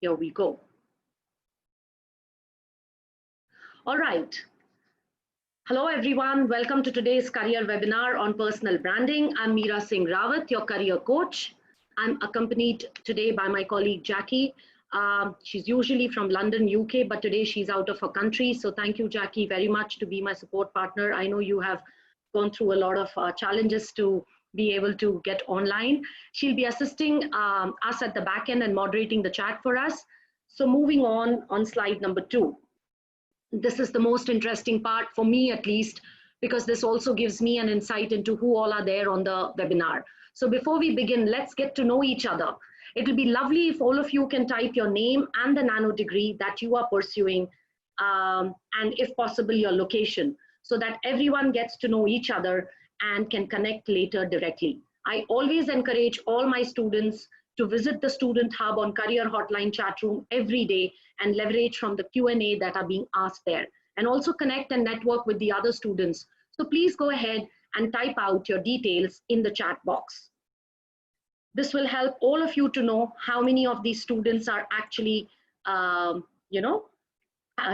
Here we go. All right. Hello, everyone. Welcome to today's career webinar on personal branding. I'm Meera Singh Rawat, your career coach. I'm accompanied today by my colleague, Jackie. She's usually from London, UK, but today she's out of her country. So thank you, Jackie, very much to be my support partner. I know you have gone through a lot of challenges to be able to get online. She'll be assisting us at the back end and moderating the chat for us. So moving on slide number 2. This is the most interesting part for me, at least, because this also gives me an insight into who all are there on the webinar. So before we begin, let's get to know each other. It will be lovely if all of you can type your name and the nano degree that you are pursuing, and if possible, your location, so that everyone gets to know each other and can connect later directly. I always encourage all my students to visit the Student Hub on Career Hotline chat room every day and leverage from the Q&A that are being asked there, and also connect and network with the other students. So please go ahead and type out your details in the chat box. This will help all of you to know how many of these students are actually,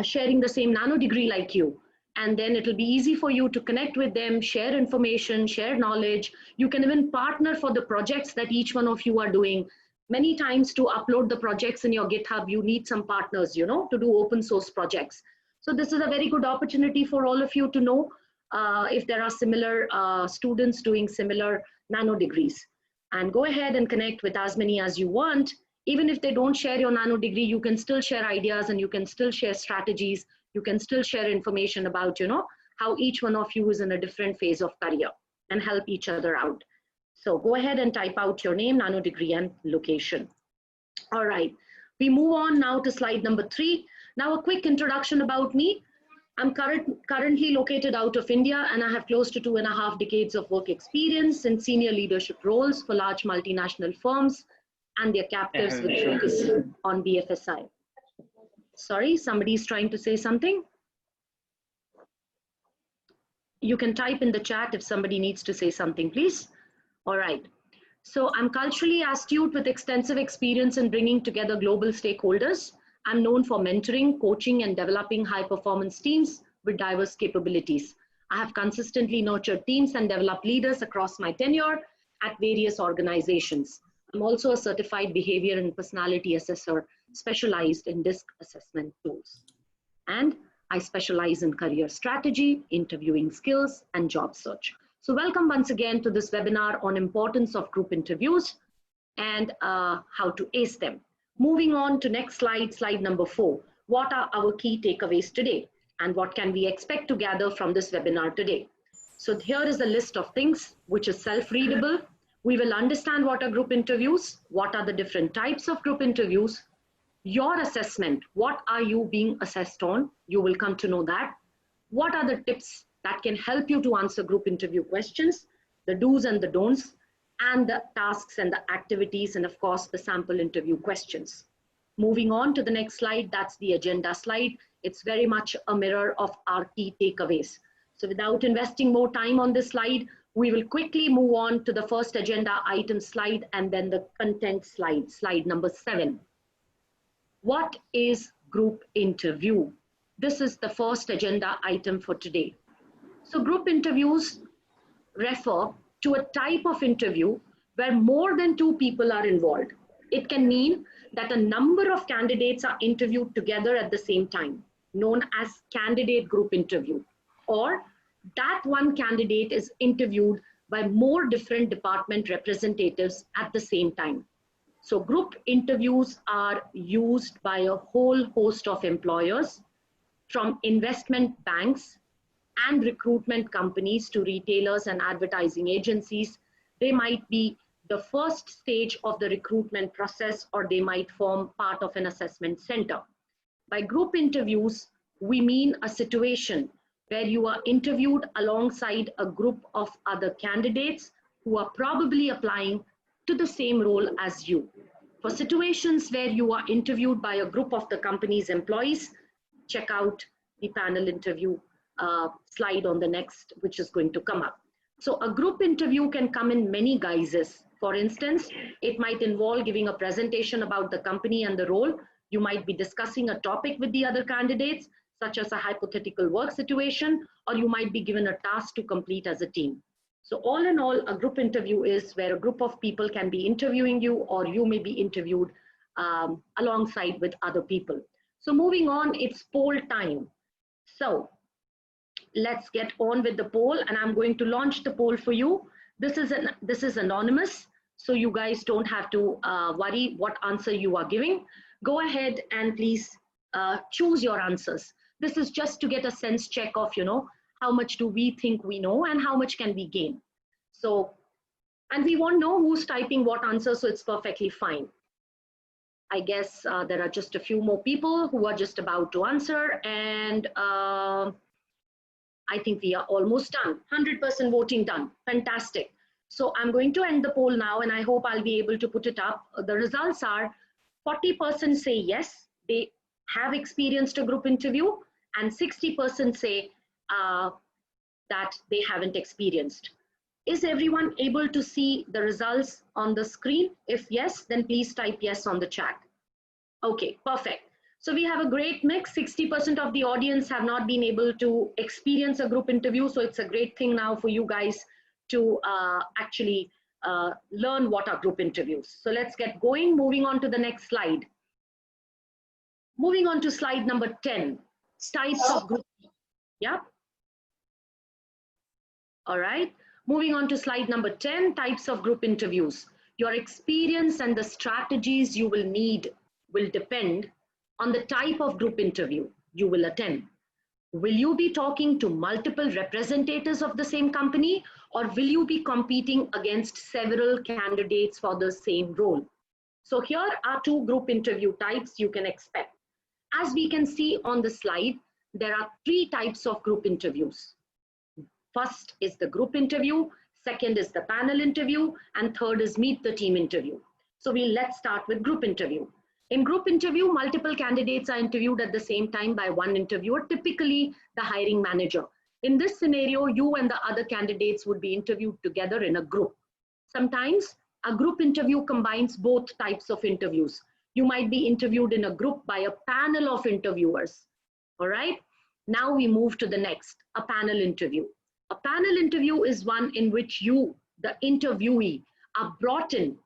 sharing the same nano degree like you. And then it'll be easy for you to connect with them, share information, share knowledge. You can even partner for the projects that each one of you are doing. Many times to upload the projects in your GitHub, you need some partners, to do open source projects. So this is a very good opportunity for all of you to know if there are similar students doing similar nano degrees. And go ahead and connect with as many as you want. Even if they don't share your nano degree, you can still share ideas and you can still share strategies. You can still share information about, how each one of you is in a different phase of career and help each other out. So go ahead and type out your name, nano degree, and location. All right, we move on now to slide number 3. Now a quick introduction about me. I'm currently located out of India, and I have close to 2.5 decades of work experience in senior leadership roles for large multinational firms and their captives with focus on BFSI. Sorry, somebody's trying to say something. You can type in the chat if somebody needs to say something, please. All right. So I'm culturally astute with extensive experience in bringing together global stakeholders. I'm known for mentoring, coaching, and developing high-performance teams with diverse capabilities. I have consistently nurtured teams and developed leaders across my tenure at various organizations. I'm also a certified behavior and personality assessor specialized in DISC assessment tools. And I specialize in career strategy, interviewing skills, and job search. So welcome once again to this webinar on importance of group interviews and how to ace them. Moving on to next slide, slide number 4. What are our key takeaways today? And what can we expect to gather from this webinar today? So here is a list of things which is self-readable. We will understand what are group interviews, what are the different types of group interviews, your assessment, what are you being assessed on? You will come to know that. What are the tips that can help you to answer group interview questions, the do's and the don'ts, and the tasks and the activities, and of course, the sample interview questions. Moving on to the next slide, that's the agenda slide. It's very much a mirror of our key takeaways. So without investing more time on this slide, we will quickly move on to the first agenda item slide and then the content slide, slide number 7. What is group interview? This is the first agenda item for today. So group interviews refer to a type of interview where more than 2 people are involved. It can mean that a number of candidates are interviewed together at the same time, known as candidate group interview, or that one candidate is interviewed by more different department representatives at the same time. So group interviews are used by a whole host of employers, from investment banks and recruitment companies to retailers and advertising agencies. They might be the first stage of the recruitment process, or they might form part of an assessment center. By group interviews, we mean a situation where you are interviewed alongside a group of other candidates who are probably applying to the same role as you. For situations where you are interviewed by a group of the company's employees, check out the panel interview slide on the next, which is going to come up. So a group interview can come in many guises. For instance, it might involve giving a presentation about the company and the role You might be discussing a topic with the other candidates, such as a hypothetical work situation, or you might be given a task to complete as a team. So all in all, a group interview is where a group of people can be interviewing you, or you may be interviewed alongside with other people. So moving on, it's poll time. So let's get on with the poll, and I'm going to launch the poll for you. This is anonymous, so you guys don't have to worry what answer you are giving. Go ahead and please choose your answers. This is just to get a sense check of, how much do we think we know and how much can we gain. So, and we won't know who's typing what answer, so it's perfectly fine. I guess there are just a few more people who are just about to answer, and I think we are almost done. 100% voting done. Fantastic. So I'm going to end the poll now, and I hope I'll be able to put it up. The results are 40% say yes, they have experienced a group interview, and 60% say that they haven't experienced. Is everyone able to see the results on the screen? If yes, then please type yes on the chat. Okay, perfect. So we have a great mix. 60% of the audience have not been able to experience a group interview. So it's a great thing now for you guys to actually learn what are group interviews. So let's get going. Moving on to the next slide. Moving on to slide number 10, types of group. Yeah. All right. Moving on to slide number 10, types of group interviews. Your experience and the strategies you will need will depend on the type of group interview you will attend. Will you be talking to multiple representatives of the same company, or will you be competing against several candidates for the same role? So here are two group interview types you can expect. As we can see on the slide, there are three types of group interviews. First is the group interview, second is the panel interview, and third is meet the team interview. So let's start with group interview. In group interview, multiple candidates are interviewed at the same time by one interviewer, typically the hiring manager. In this scenario, you and the other candidates would be interviewed together in a group. Sometimes a group interview combines both types of interviews. You might be interviewed in a group by a panel of interviewers. All right. Now we move to the next, a panel interview. A panel interview is one in which you, the interviewee, are brought in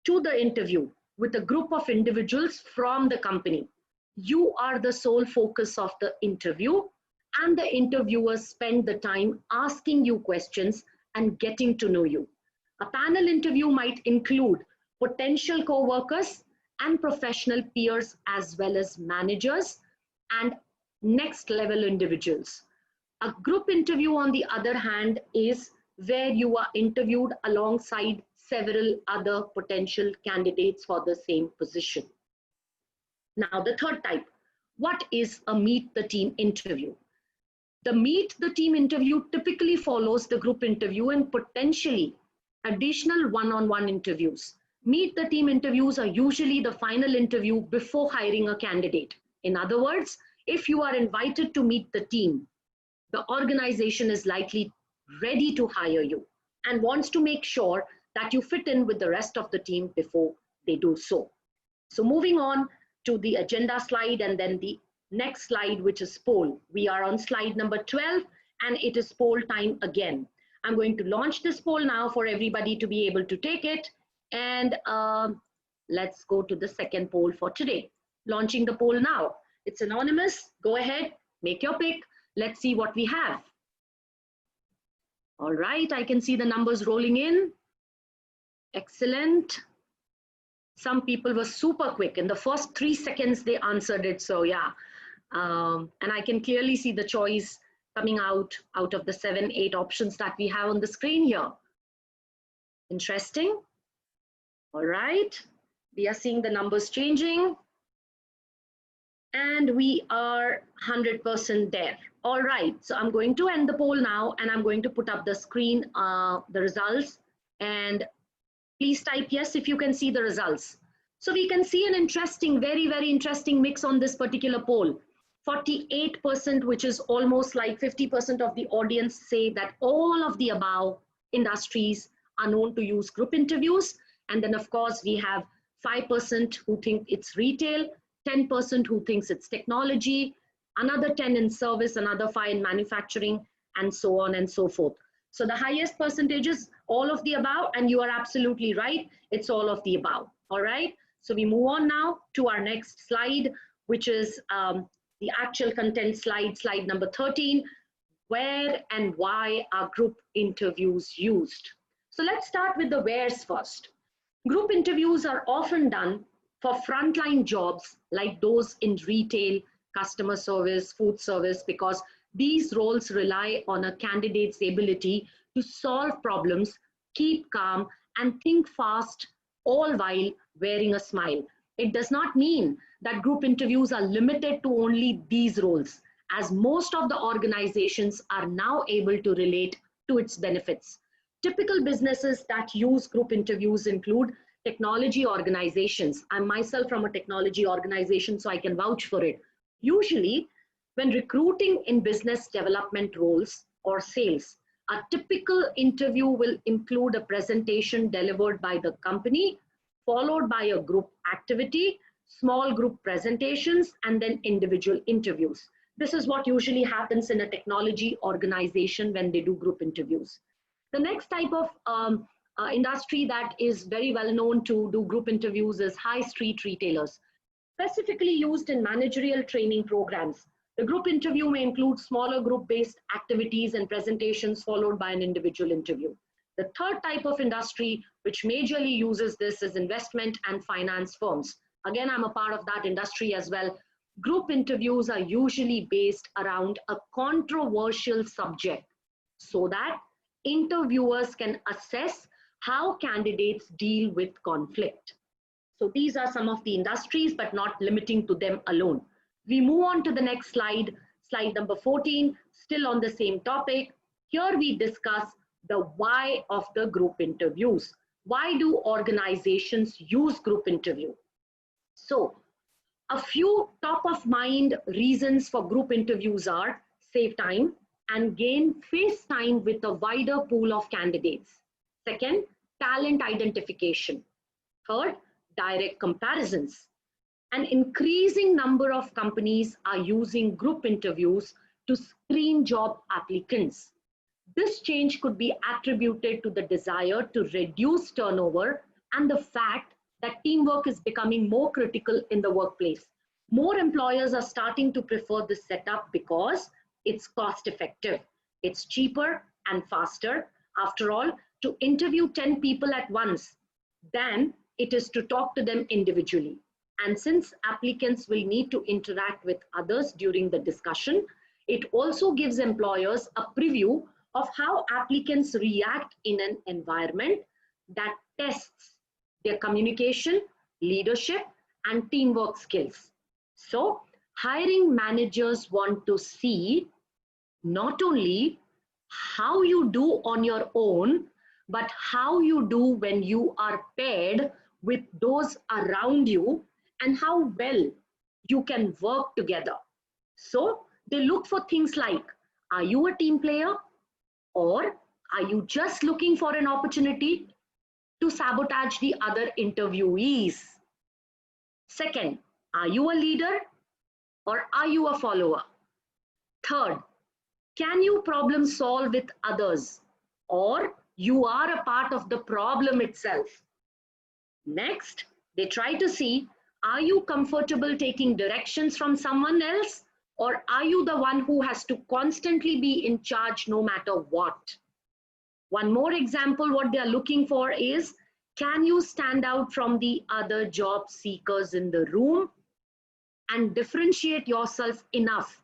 to the interview with a group of individuals from the company. You are the sole focus of the interview, and the interviewers spend the time asking you questions and getting to know you. A panel interview might include potential co-workers and professional peers, as well as managers and next level individuals. A group interview, on the other hand, is where you are interviewed alongside several other potential candidates for the same position. Now, the third type, what is a meet the team interview? The meet the team interview typically follows the group interview and potentially additional one-on-one interviews. Meet the team interviews are usually the final interview before hiring a candidate. In other words, if you are invited to meet the team, the organization is likely ready to hire you and wants to make sure that you fit in with the rest of the team before they do so. So moving on to the agenda slide and then the next slide, which is poll. We are on slide number 12 and it is poll time again. I'm going to launch this poll now for everybody to be able to take it. And let's go to the second poll for today. Launching the poll now. It's anonymous. Go ahead, make your pick. Let's see what we have. All right, I can see the numbers rolling in. Excellent. Some people were super quick. In the first 3 seconds, they answered it. So yeah, and I can clearly see the choice coming out of the 7, 8 options that we have on the screen here. Interesting. All right, we are seeing the numbers changing. And we are 100% there. All right, so I'm going to end the poll now and I'm going to put up the screen, the results, and please type yes if you can see the results. So we can see an interesting, very, very interesting mix on this particular poll. 48%, which is almost like 50% of the audience, say that all of the above industries are known to use group interviews. And then of course we have 5% who think it's retail, 10% who thinks it's technology, another 10 in service, another 5 in manufacturing, and so on and so forth. So the highest percentage is all of the above, and you are absolutely right. It's all of the above. All right. So we move on now to our next slide, which is the actual content slide, slide number 13. Where and why are group interviews used? So let's start with the wheres first. Group interviews are often done for frontline jobs like those in retail, customer service, food service, because these roles rely on a candidate's ability to solve problems, keep calm, and think fast, all while wearing a smile. It does not mean that group interviews are limited to only these roles, as most of the organizations are now able to relate to its benefits. Typical businesses that use group interviews include technology organizations. I'm myself from a technology organization, so I can vouch for it. Usually, when recruiting in business development roles or sales, a typical interview will include a presentation delivered by the company, followed by a group activity, small group presentations, and then individual interviews. This is what usually happens in a technology organization when they do group interviews. The next type of industry that is very well known to do group interviews is high street retailers, specifically used in managerial training programs. The group interview may include smaller group-based activities and presentations followed by an individual interview. The third type of industry which majorly uses this is investment and finance firms. Again, I'm a part of that industry as well. Group interviews are usually based around a controversial subject so that interviewers can assess how candidates deal with conflict. So these are some of the industries, but not limiting to them alone. We move on to the next slide, slide number 14, still on the same topic. Here we discuss the why of the group interviews. Why do organizations use group interview? So a few top of mind reasons for group interviews are save time and gain face time with a wider pool of candidates. Second, talent identification. Third, direct comparisons. An increasing number of companies are using group interviews to screen job applicants. This change could be attributed to the desire to reduce turnover and the fact that teamwork is becoming more critical in the workplace. More employers are starting to prefer this setup because it's cost effective, it's cheaper and faster. After all, to interview 10 people at once than it is to talk to them individually. And since applicants will need to interact with others during the discussion, it also gives employers a preview of how applicants react in an environment that tests their communication, leadership, and teamwork skills. So, hiring managers want to see not only how you do on your own, but how you do when you are paired with those around you and how well you can work together. So they look for things like, are you a team player or are you just looking for an opportunity to sabotage the other interviewees? Second, are you a leader or are you a follower? Third, can you problem solve with others or you are a part of the problem itself? Next, they try to see, are you comfortable taking directions from someone else or are you the one who has to constantly be in charge no matter what? One more example, what they are looking for is, can you stand out from the other job seekers in the room and differentiate yourself enough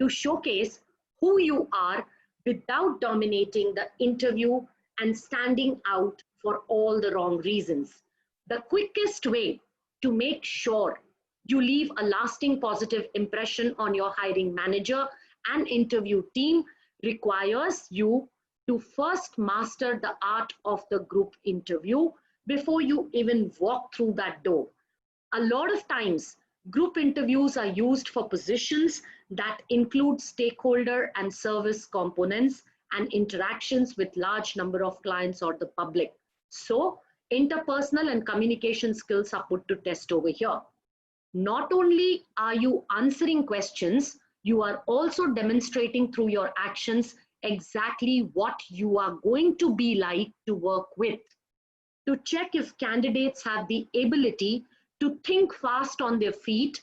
to showcase who you are without dominating the interview and standing out for all the wrong reasons? The quickest way to make sure you leave a lasting positive impression on your hiring manager and interview team requires you to first master the art of the group interview before you even walk through that door. A lot of times, group interviews are used for positions that include stakeholder and service components and interactions with large number of clients or the public. So, interpersonal and communication skills are put to test over here. Not only are you answering questions, you are also demonstrating through your actions exactly what you are going to be like to work with. To check if candidates have the ability to think fast on their feet,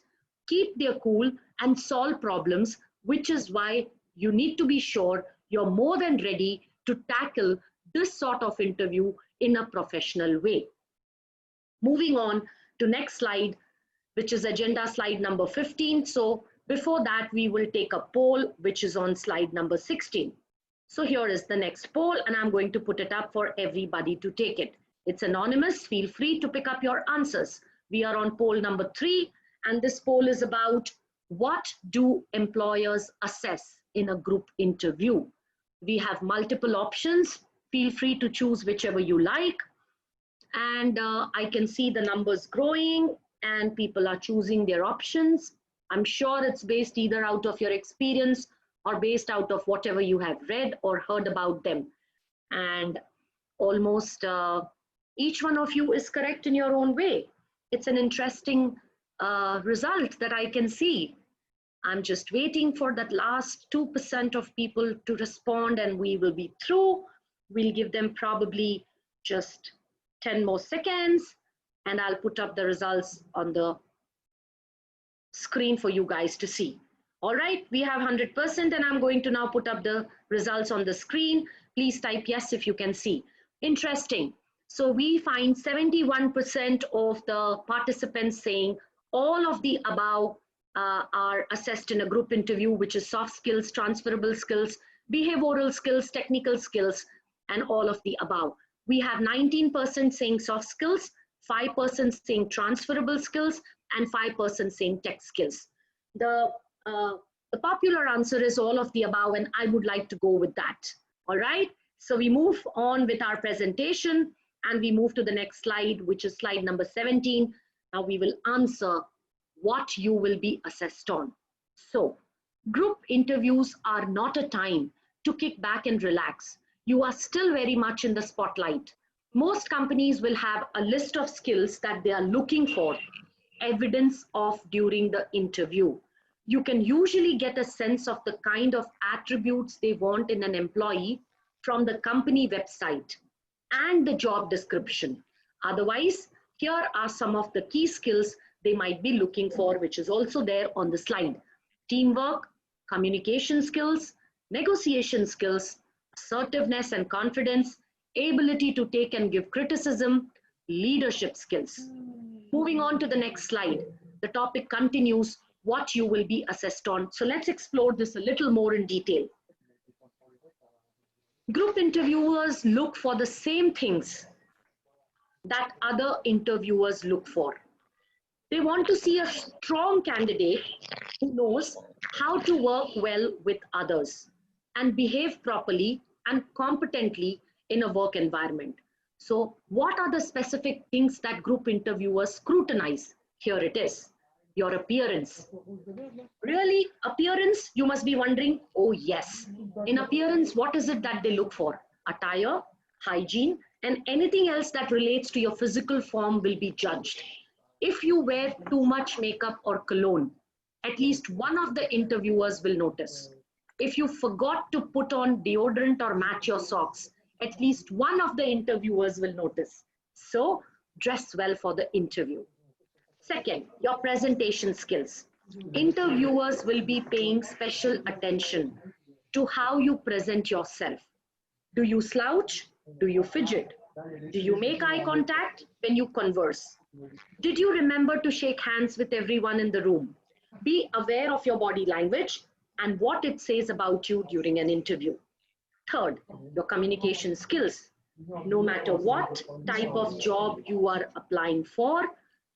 keep their cool, and solve problems, which is why you need to be sure you're more than ready to tackle this sort of interview in a professional way. Moving on to next slide, which is agenda slide number 15. So before that, we will take a poll, which is on slide number 16. So here is the next poll, and I'm going to put it up for everybody to take it. It's anonymous. Feel free to pick up your answers. We are on poll number 3, and this poll is about what do employers assess in a group interview? We have multiple options. Feel free to choose whichever you like. And I can see the numbers growing and people are choosing their options. I'm sure it's based either out of your experience or based out of whatever you have read or heard about them. And almost each one of you is correct in your own way. It's an interesting result that I can see. I'm just waiting for that last 2% of people to respond and we will be through. We'll give them probably just 10 more seconds and I'll put up the results on the screen for you guys to see. All right, we have 100% and I'm going to now put up the results on the screen. Please type yes if you can see. Interesting. So we find 71% of the participants saying all of the above are assessed in a group interview, which is soft skills, transferable skills, behavioral skills, technical skills, and all of the above. We have 19% saying soft skills, 5% saying transferable skills, and 5% saying tech skills. The popular answer is all of the above, and I would like to go with that. All right, so we move on with our presentation, and we move to the next slide, which is slide number 17. Now we will answer what you will be assessed on. So, group interviews are not a time to kick back and relax. You are still very much in the spotlight. Most companies will have a list of skills that they are looking for evidence of during the interview. You can usually get a sense of the kind of attributes they want in an employee from the company website and the job description. Otherwise, here are some of the key skills they might be looking for, which is also there on the slide. Teamwork, communication skills, negotiation skills, assertiveness and confidence, ability to take and give criticism, leadership skills. Moving on to the next slide, the topic continues what you will be assessed on. So let's explore this a little more in detail. Group interviewers look for the same things that other interviewers look for. They want to see a strong candidate who knows how to work well with others and behave properly and competently in a work environment. So what are the specific things that group interviewers scrutinize? Here it is, your appearance. Really, appearance, you must be wondering, oh yes. In appearance, what is it that they look for? Attire, hygiene, and anything else that relates to your physical form will be judged. If you wear too much makeup or cologne, at least one of the interviewers will notice. If you forgot to put on deodorant or match your socks, at least one of the interviewers will notice. So, dress well for the interview. Second, your presentation skills. Interviewers will be paying special attention to how you present yourself. Do you slouch? Do you fidget? Do you make eye contact when you converse? Did you remember to shake hands with everyone in the room? Be aware of your body language and what it says about you during an interview. Third, your communication skills. No matter what type of job you are applying for,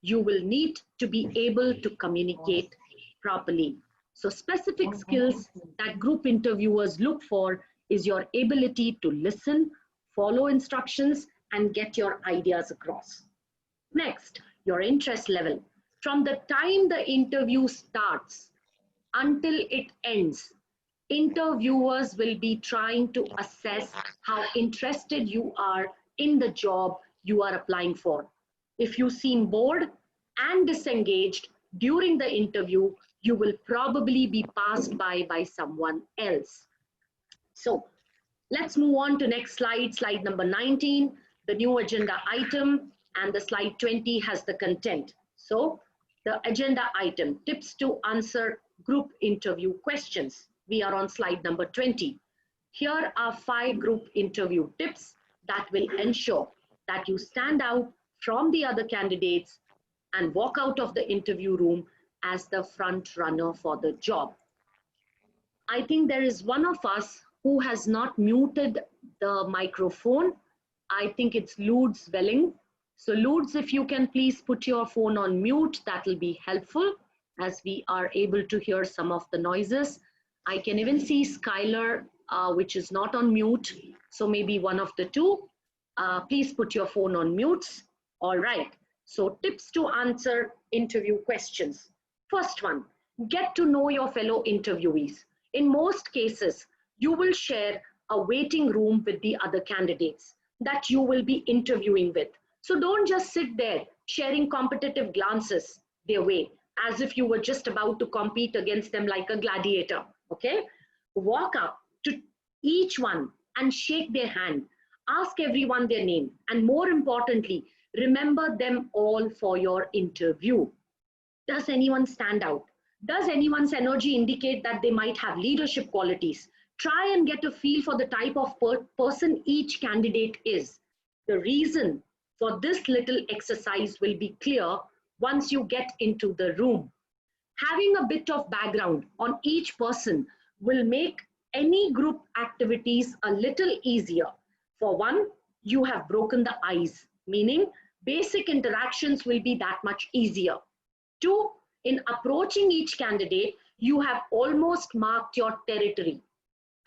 you will need to be able to communicate properly. So specific skills that group interviewers look for is your ability to listen, follow instructions, and get your ideas across. Next, your interest level. From the time the interview starts until it ends, interviewers will be trying to assess how interested you are in the job you are applying for. If you seem bored and disengaged, during the interview, you will probably be passed by someone else. So let's move on to next slide, slide number 19, the new agenda item, and the slide 20 has the content. So the agenda item, tips to answer group interview questions. We are on slide number 20. Here are 5 group interview tips that will ensure that you stand out from the other candidates and walk out of the interview room as the front runner for the job. I think there is one of us who has not muted the microphone. I think it's Lourdes Welling. So Lourdes, if you can please put your phone on mute, that will be helpful as we are able to hear some of the noises. I can even see Skylar, which is not on mute. So maybe one of the two. Please put your phone on mutes. All right. So tips to answer interview questions. First one, get to know your fellow interviewees. In most cases, you will share a waiting room with the other candidates that you will be interviewing with. So don't just sit there sharing competitive glances their way as if you were just about to compete against them like a gladiator, okay? Walk up to each one and shake their hand. Ask everyone their name, and more importantly, remember them all for your interview. Does anyone stand out? Does anyone's energy indicate that they might have leadership qualities? Try and get a feel for the type of person each candidate is. The reason for this little exercise will be clear once you get into the room. Having a bit of background on each person will make any group activities a little easier. For one, you have broken the ice, meaning basic interactions will be that much easier. Two, in approaching each candidate, you have almost marked your territory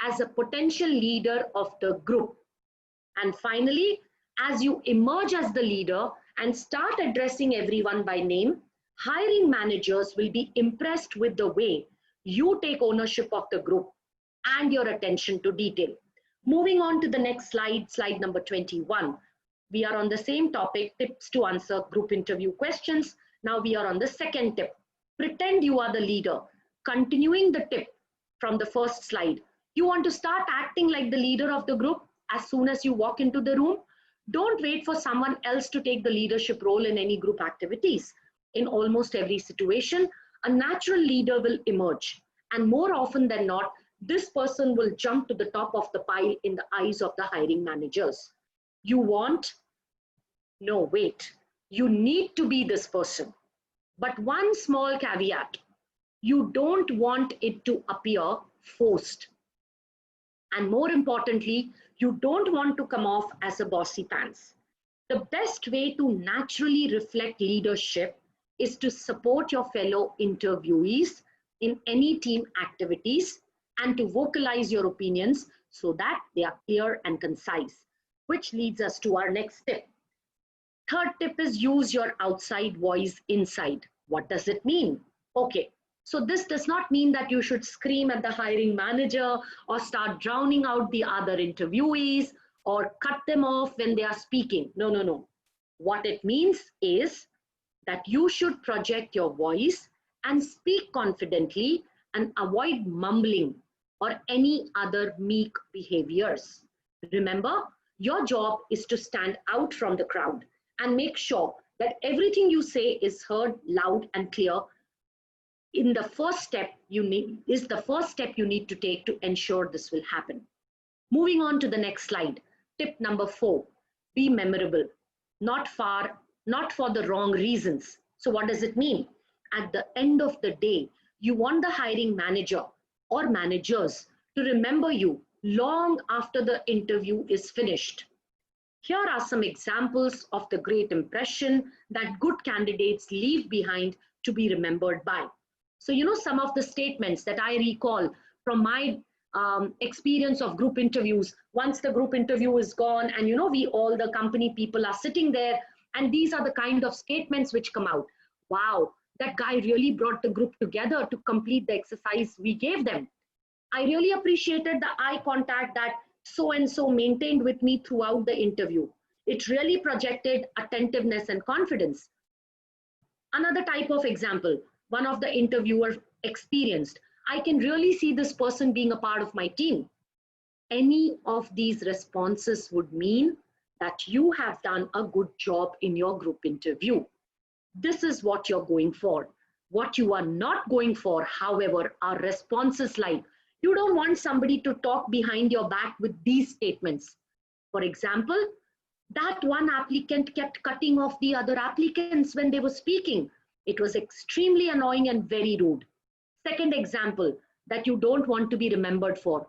as a potential leader of the group. And finally, as you emerge as the leader and start addressing everyone by name, hiring managers will be impressed with the way you take ownership of the group and your attention to detail. Moving on to the next slide, slide number 21. We are on the same topic, tips to answer group interview questions. Now we are on the second tip. Pretend you are the leader. Continuing the tip from the first slide. You want to start acting like the leader of the group as soon as you walk into the room. Don't wait for someone else to take the leadership role in any group activities. In almost every situation, a natural leader will emerge. And more often than not, this person will jump to the top of the pile in the eyes of the hiring managers. You want? No, wait. You need to be this person. But one small caveat, you don't want it to appear forced. And more importantly, you don't want to come off as a bossy pants. The best way to naturally reflect leadership is to support your fellow interviewees in any team activities and to vocalize your opinions so that they are clear and concise, which leads us to our next tip. Third tip is use your outside voice inside. What does it mean? Okay, so this does not mean that you should scream at the hiring manager or start drowning out the other interviewees or cut them off when they are speaking. No, no, no. What it means is that you should project your voice and speak confidently and avoid mumbling or any other meek behaviors. Remember, your job is to stand out from the crowd and make sure that everything you say is heard loud and clear. In the first step you need to take to ensure this will happen. Moving on to the next slide. Tip number 4, be memorable, not for the wrong reasons. So what does it mean? At the end of the day, you want the hiring manager or managers to remember you long after the interview is finished. Here are some examples of the great impression that good candidates leave behind to be remembered by. So, some of the statements that I recall from my experience of group interviews, once the group interview is gone and, the company people are sitting there, and these are the kind of statements which come out. Wow, that guy really brought the group together to complete the exercise we gave them. I really appreciated the eye contact that so-and-so maintained with me throughout the interview. It really projected attentiveness and confidence. Another type of example, one of the interviewer experienced, I can really see this person being a part of my team. Any of these responses would mean that you have done a good job in your group interview. This is what you're going for. What you are not going for, however, are responses like, you don't want somebody to talk behind your back with these statements. For example, that one applicant kept cutting off the other applicants when they were speaking. It was extremely annoying and very rude. Second example that you don't want to be remembered for.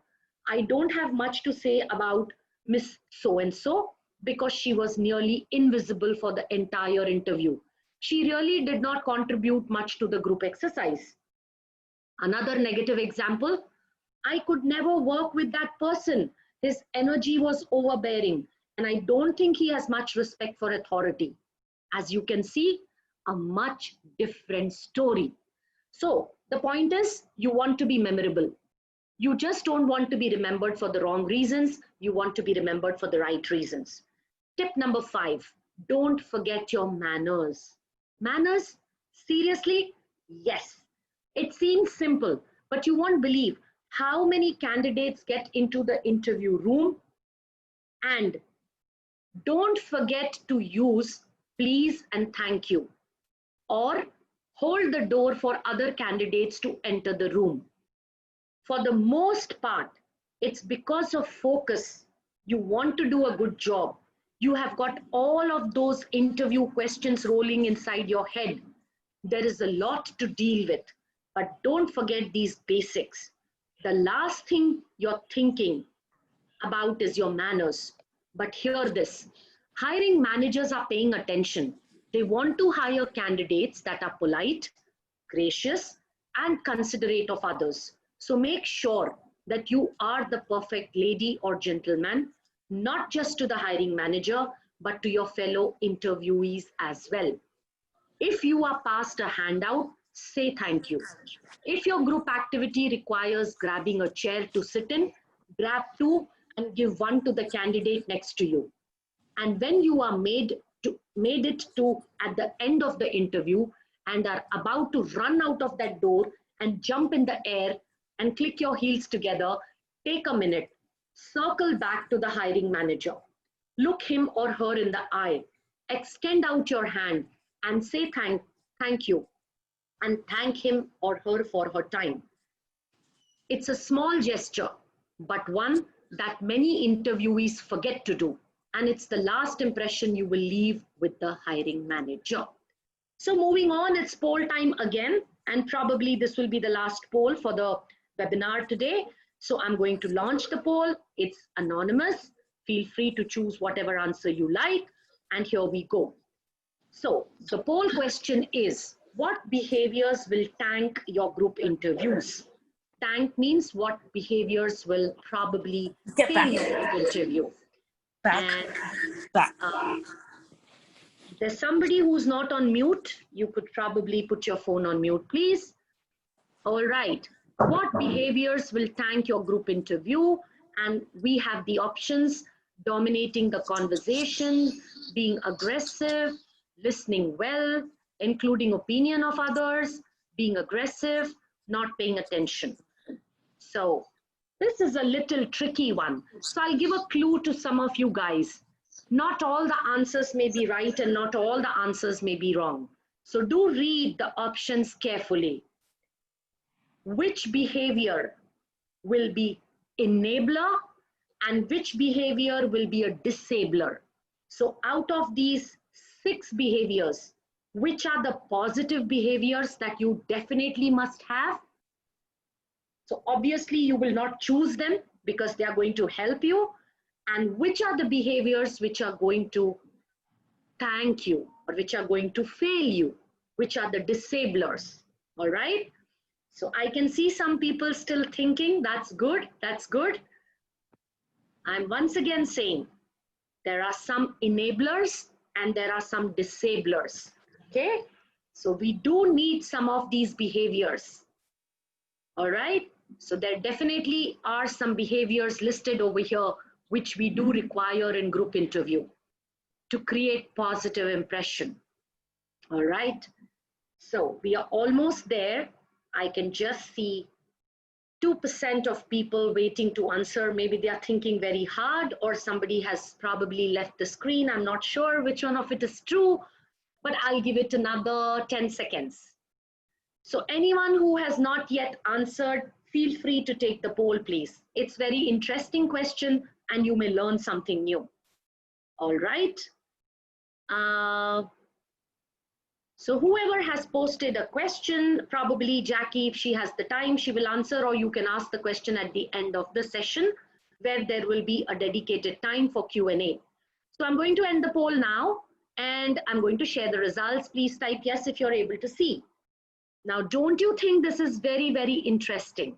I don't have much to say about Miss So-and-so because she was nearly invisible for the entire interview. She really did not contribute much to the group exercise. Another negative example, I could never work with that person. His energy was overbearing, and I don't think he has much respect for authority. As you can see, a much different story. So the point is, you want to be memorable. You just don't want to be remembered for the wrong reasons. You want to be remembered for the right reasons. Tip number 5, don't forget your manners. Manners? Seriously? Yes. It seems simple, but you won't believe how many candidates get into the interview room and don't forget to use please and thank you, or hold the door for other candidates to enter the room. For the most part, it's because of focus. You want to do a good job. You have got all of those interview questions rolling inside your head. There is a lot to deal with, but don't forget these basics. The last thing you're thinking about is your manners. But hear this, hiring managers are paying attention. They want to hire candidates that are polite, gracious, and considerate of others. So make sure that you are the perfect lady or gentleman, not just to the hiring manager, but to your fellow interviewees as well. If you are passed a handout, say thank you. If your group activity requires grabbing a chair to sit in, grab two and give one to the candidate next to you. And when you are made it to at the end of the interview and are about to run out of that door and jump in the air and click your heels together, take a minute, circle back to the hiring manager, look him or her in the eye, extend out your hand and say thank you, and thank him or her for her time. It's a small gesture, but one that many interviewees forget to do. And it's the last impression you will leave with the hiring manager. So moving on, it's poll time again, and probably this will be the last poll for the webinar today. So I'm going to launch the poll. It's anonymous. Feel free to choose whatever answer you like. And here we go. So the poll question is, what behaviors will tank your group interviews? Tank means what behaviors will probably fail your group interview. And there's somebody who's not on mute. You could probably put your phone on mute, please. All right. What behaviors will tank your group interview? And we have the options: dominating the conversation, being aggressive, listening well, including opinion of others, being aggressive, not paying attention. So this is a little tricky one. So I'll give a clue to some of you guys. Not all the answers may be right and not all the answers may be wrong. So do read the options carefully. Which behavior will be enabler and which behavior will be a disabler? So out of these 6 behaviors, which are the positive behaviors that you definitely must have? So obviously you will not choose them because they are going to help you. And which are the behaviors which are going to thank you or which are going to fail you? Which are the disablers? All right. So I can see some people still thinking, that's good, that's good. I'm once again saying there are some enablers and there are some disablers. Okay. So we do need some of these behaviors. All right. So there definitely are some behaviors listed over here which we do require in group interview to create positive impression. All right. So we are almost there. I can just see 2% of people waiting to answer. Maybe they are thinking very hard, or somebody has probably left the screen. I'm not sure which one of it is true, but I'll give it another 10 seconds. So anyone who has not yet answered, feel free to take the poll, please. It's very interesting question and you may learn something new. All right. So whoever has posted a question, probably Jackie, if she has the time, she will answer, or you can ask the question at the end of the session where there will be a dedicated time for Q&A. So I'm going to end the poll now and I'm going to share the results. Please type yes if you're able to see. Now, don't you think this is very, very interesting?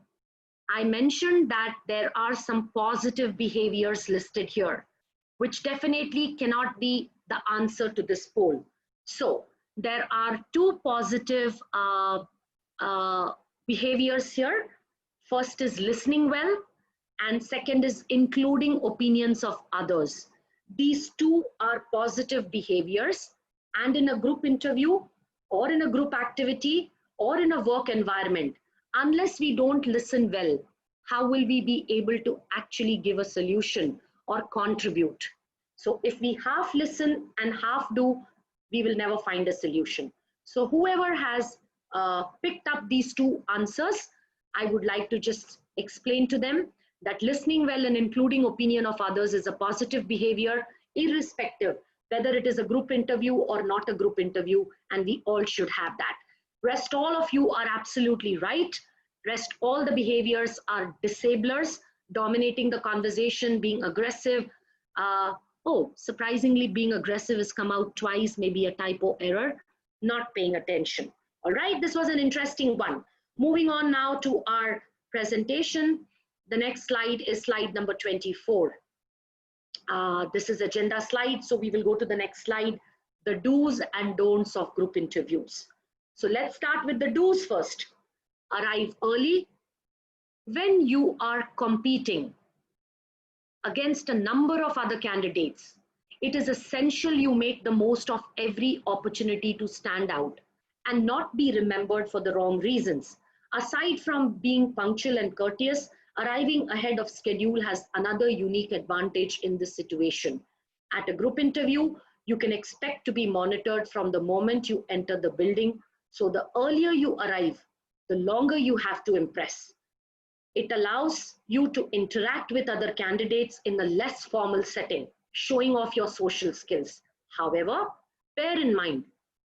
I mentioned that there are some positive behaviors listed here, which definitely cannot be the answer to this poll. So there are two positive behaviors here. First is listening well, and second is including opinions of others. These two are positive behaviors, and in a group interview or in a group activity or in a work environment, unless we don't listen well, how will we be able to actually give a solution or contribute? So if we half listen and half do, we will never find a solution. So whoever has picked up these two answers, I would like to just explain to them that listening well and including opinion of others is a positive behavior, irrespective whether it is a group interview or not a group interview, and we all should have that. Rest all of you are absolutely right. Rest all the behaviors are disablers, dominating the conversation, being aggressive. Oh, surprisingly, being aggressive has come out twice, maybe a typo error, not paying attention. All right, this was an interesting one. Moving on now to our presentation. The next slide is slide number 24. This is agenda slide, so we will go to the next slide, the do's and don'ts of group interviews. So let's start with the do's first. Arrive early. When you are competing against a number of other candidates, it is essential you make the most of every opportunity to stand out and not be remembered for the wrong reasons. Aside from being punctual and courteous, arriving ahead of schedule has another unique advantage in this situation. At a group interview, you can expect to be monitored from the moment you enter the building. So the earlier you arrive, the longer you have to impress. It allows you to interact with other candidates in a less formal setting, showing off your social skills. However, bear in mind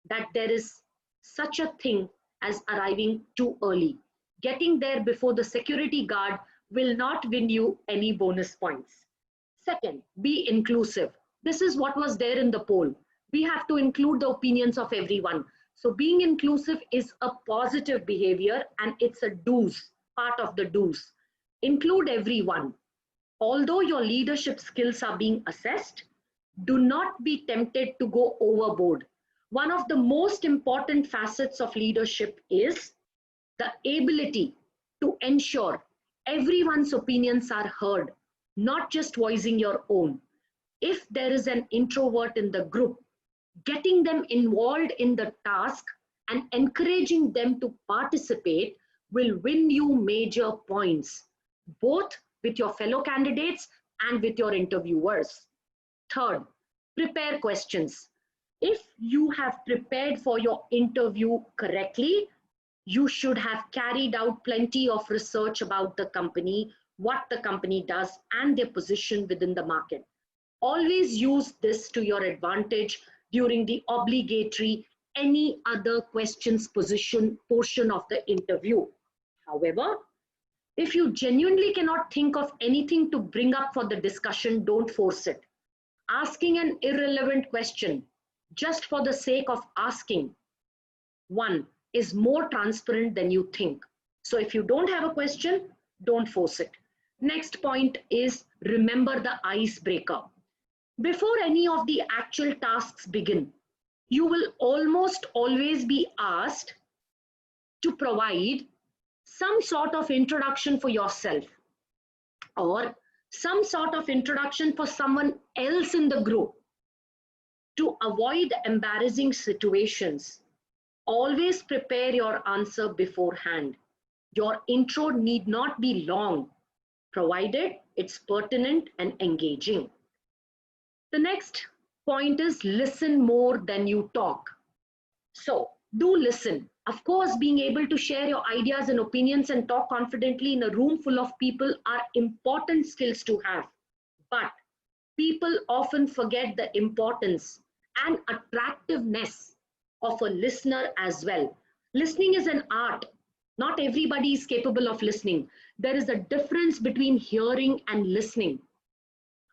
that there is such a thing as arriving too early. Getting there before the security guard will not win you any bonus points. Second, be inclusive. This is what was there in the poll. We have to include the opinions of everyone. So being inclusive is a positive behavior and it's a do's, part of the do's. Include everyone. Although your leadership skills are being assessed, do not be tempted to go overboard. One of the most important facets of leadership is the ability to ensure everyone's opinions are heard, not just voicing your own. If there is an introvert in the group, getting them involved in the task and encouraging them to participate will win you major points, both with your fellow candidates and with your interviewers. Third, prepare questions. If you have prepared for your interview correctly, you should have carried out plenty of research about the company, what the company does, and their position within the market. Always use this to your advantage during the obligatory any other questions portion of the interview. However, if you genuinely cannot think of anything to bring up for the discussion, don't force it. Asking an irrelevant question just for the sake of asking one is more transparent than you think. So if you don't have a question, don't force it. Next point is remember the icebreaker. Before any of the actual tasks begin, you will almost always be asked to provide some sort of introduction for yourself or some sort of introduction for someone else in the group. To avoid embarrassing situations, Always prepare your answer beforehand. Your intro need not be long, provided it's pertinent and engaging. The next point is listen more than you talk. So do listen. Of course, being able to share your ideas and opinions and talk confidently in a room full of people are important skills to have. But people often forget the importance and attractiveness of a listener as well. Listening is an art. Not everybody is capable of listening. There is a difference between hearing and listening.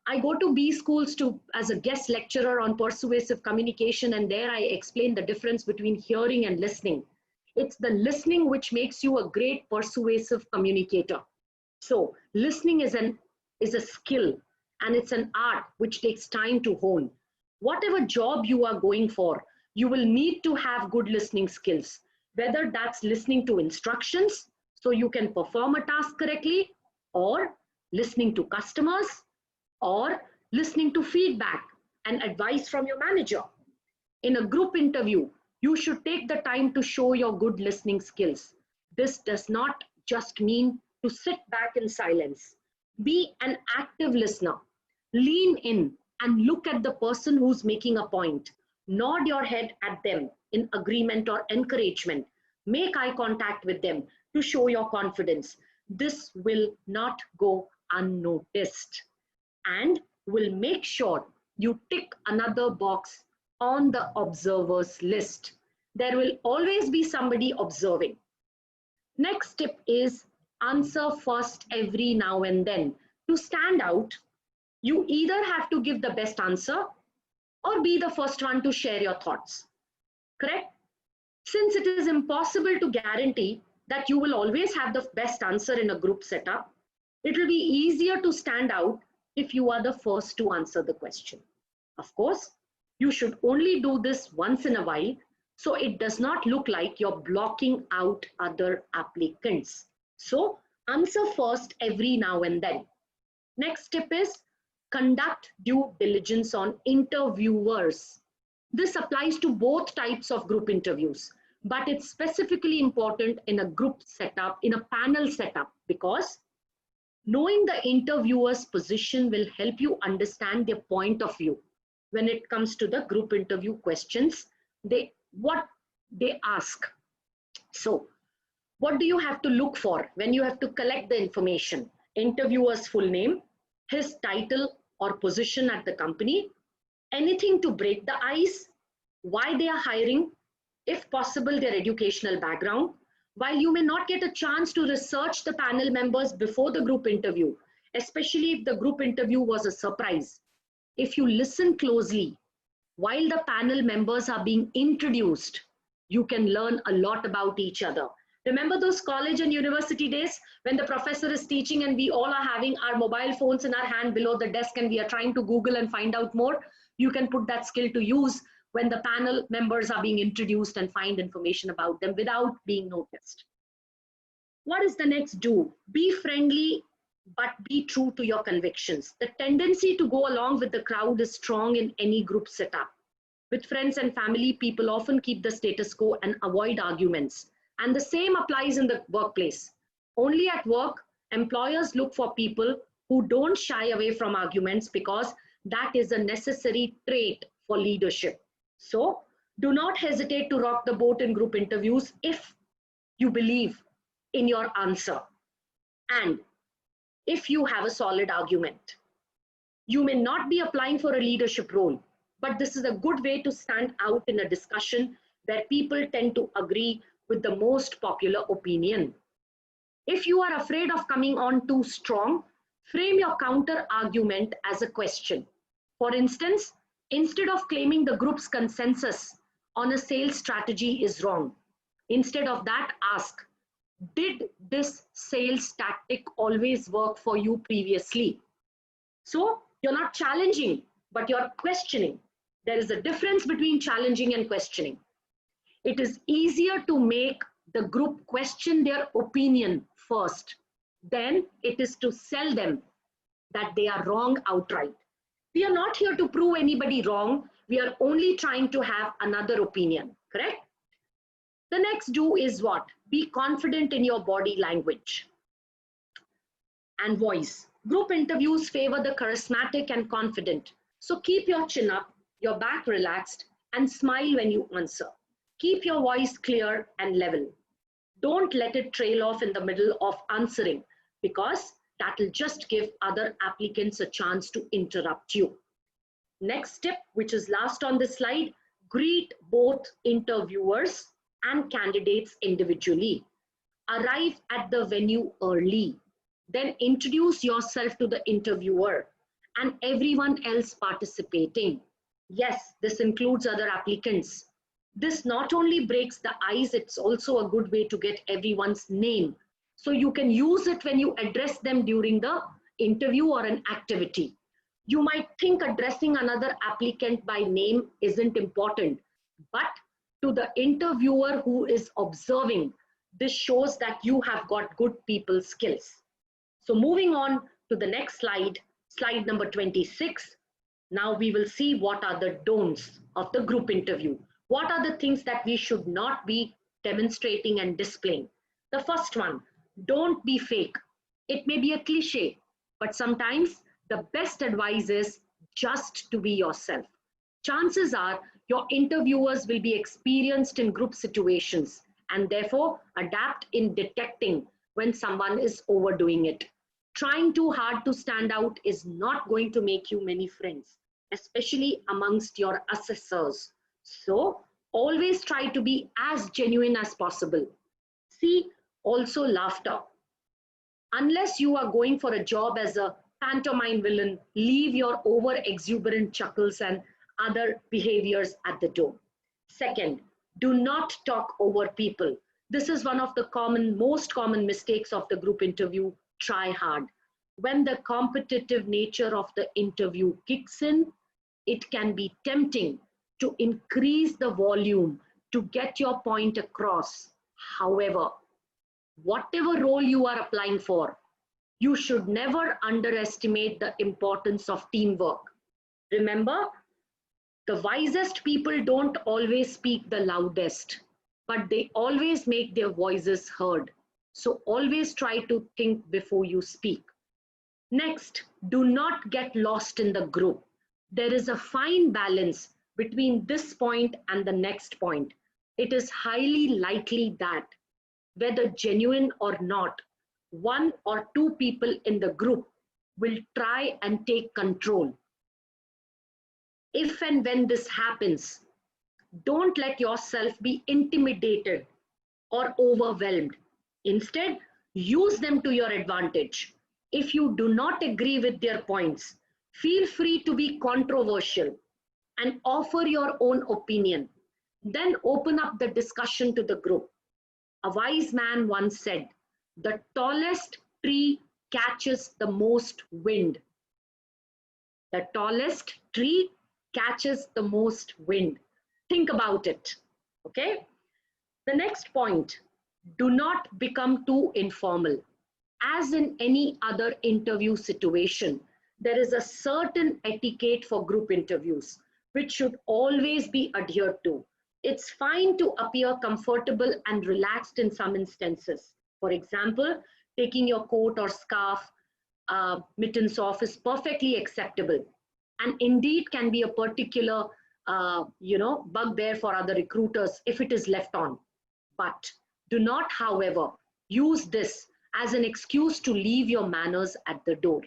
I go to B schools to as a guest lecturer on persuasive communication, and there I explain the difference between hearing and listening. It's the listening which makes you a great persuasive communicator. So listening is a skill, and it's an art which takes time to hone. Whatever job you are going for, you will need to have good listening skills, whether that's listening to instructions so you can perform a task correctly, or listening to customers, or listening to feedback and advice from your manager. In a group interview, you should take the time to show your good listening skills. This does not just mean to sit back in silence. Be an active listener. Lean in and look at the person who's making a point. Nod your head at them in agreement or encouragement. Make eye contact with them to show your confidence. This will not go unnoticed and will make sure you tick another box on the observers list. There will always be somebody observing. Next tip is answer first every now and then. To stand out, you either have to give the best answer or be the first one to share your thoughts. Correct? Since it is impossible to guarantee that you will always have the best answer in a group setup, it will be easier to stand out if you are the first to answer the question. Of course, you should only do this once in a while so it does not look like you're blocking out other applicants. So answer first every now and then. Next tip is conduct due diligence on interviewers. This applies to both types of group interviews, but it's specifically important in a group setup, in a panel setup, because knowing the interviewer's position will help you understand their point of view when it comes to the group interview questions, what they ask. So, what do you have to look for when you have to collect the information? Interviewer's full name, his title or position at the company, anything to break the ice, why they are hiring, if possible, their educational background. While you may not get a chance to research the panel members before the group interview, especially if the group interview was a surprise, if you listen closely while the panel members are being introduced, you can learn a lot about each other. Remember those college and university days when the professor is teaching and we all are having our mobile phones in our hand below the desk and we are trying to Google and find out more? You can put that skill to use when the panel members are being introduced and find information about them without being noticed. What is the next do? Be friendly, but be true to your convictions. The tendency to go along with the crowd is strong in any group setup. With friends and family, people often keep the status quo and avoid arguments. And the same applies in the workplace. Only at work, employers look for people who don't shy away from arguments because that is a necessary trait for leadership. So do not hesitate to rock the boat in group interviews if you believe in your answer and if you have a solid argument. You may not be applying for a leadership role, but this is a good way to stand out in a discussion where people tend to agree with the most popular opinion. If you are afraid of coming on too strong, frame your counter argument as a question. For instance, instead of claiming the group's consensus on a sales strategy is wrong, instead of that, ask, did this sales tactic always work for you previously? So you're not challenging, but you're questioning. There is a difference between challenging and questioning. It is easier to make the group question their opinion first. Then it is to sell them that they are wrong outright. We are not here to prove anybody wrong. We are only trying to have another opinion, correct? The next do is what? Be confident in your body language and voice. Group interviews favor the charismatic and confident. So keep your chin up, your back relaxed, and smile when you answer. Keep your voice clear and level. Don't let it trail off in the middle of answering, because that will just give other applicants a chance to interrupt you. Next step, which is last on this slide, greet both interviewers and candidates individually. Arrive at the venue early. Then introduce yourself to the interviewer and everyone else participating. Yes, this includes other applicants. This not only breaks the ice, it's also a good way to get everyone's name. So you can use it when you address them during the interview or an activity. You might think addressing another applicant by name isn't important, but to the interviewer who is observing, this shows that you have got good people skills. So moving on to the next slide, slide number 26. Now we will see what are the don'ts of the group interview. What are the things that we should not be demonstrating and displaying? The first one, don't be fake. It may be a cliche, but sometimes the best advice is just to be yourself. Chances are your interviewers will be experienced in group situations and therefore adapt in detecting when someone is overdoing it. Trying too hard to stand out is not going to make you many friends, especially amongst your assessors. So always try to be as genuine as possible. See, also laughter. Unless you are going for a job as a pantomime villain, leave your over exuberant chuckles and other behaviors at the door. Second, do not talk over people. This is one of the most common mistakes of the group interview. Try hard. When the competitive nature of the interview kicks in, it can be tempting to increase the volume to get your point across. However, whatever role you are applying for, you should never underestimate the importance of teamwork. Remember, the wisest people don't always speak the loudest, but they always make their voices heard. So always try to think before you speak. Next, do not get lost in the group. There is a fine balance between this point and the next point. It is highly likely that, whether genuine or not, one or two people in the group will try and take control. If and when this happens, don't let yourself be intimidated or overwhelmed. Instead, use them to your advantage. If you do not agree with their points, feel free to be controversial and offer your own opinion. Then open up the discussion to the group. A wise man once said, "The tallest tree catches the most wind." The tallest tree catches the most wind. Think about it, okay? The next point, do not become too informal. As in any other interview situation, there is a certain etiquette for group interviews, which should always be adhered to. It's fine to appear comfortable and relaxed in some instances. For example, taking your coat or scarf, mittens off is perfectly acceptable, and indeed can be a particular bugbear for other recruiters if it is left on. But do not, however, use this as an excuse to leave your manners at the door.